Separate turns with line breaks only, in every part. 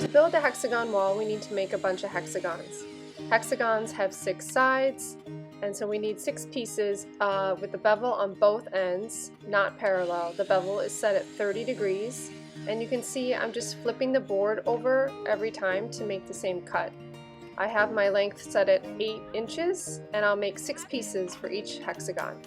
To build a hexagon wall, we need to make a bunch of hexagons. Hexagons have 6 sides, and so we need 6 pieces with the bevel on both ends, not parallel. The bevel is set at 30 degrees, and you can see I'm just flipping the board over every time to make the same cut. I have my length set at 8 inches, and I'll make 6 pieces for each hexagon.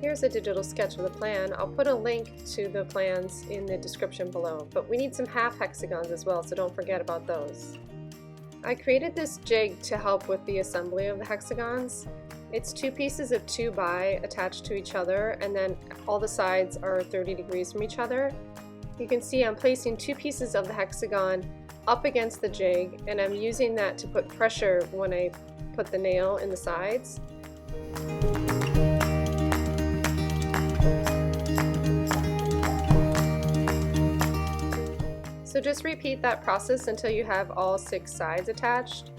Here's a digital sketch of the plan. I'll put a link to the plans in the description below, but we need some half hexagons as well, so don't forget about those. I created this jig to help with the assembly of the hexagons. It's 2 pieces of 2x attached to each other, and then all the sides are 30 degrees from each other. You can see I'm placing 2 pieces of the hexagon up against the jig, and I'm using that to put pressure when I put the nail in the sides. So just repeat that process until you have all 6 sides attached.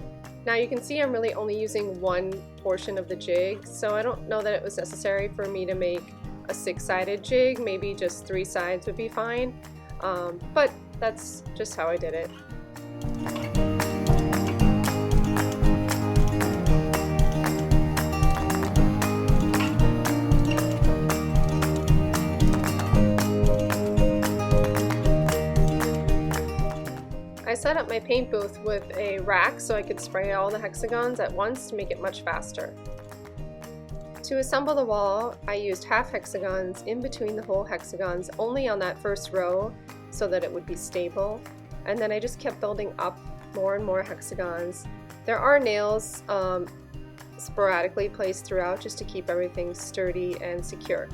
Now you can see I'm really only using one portion of the jig, so I don't know that it was necessary for me to make a 6-sided jig. Maybe just 3 sides would be fine, but that's just how I did it. I set up my paint booth with a rack so I could spray all the hexagons at once to make it much faster. To assemble the wall, I used half hexagons in between the whole hexagons, only on that first row so that it would be stable, and then I just kept building up more and more hexagons. There are nails sporadically placed throughout just to keep everything sturdy and secure.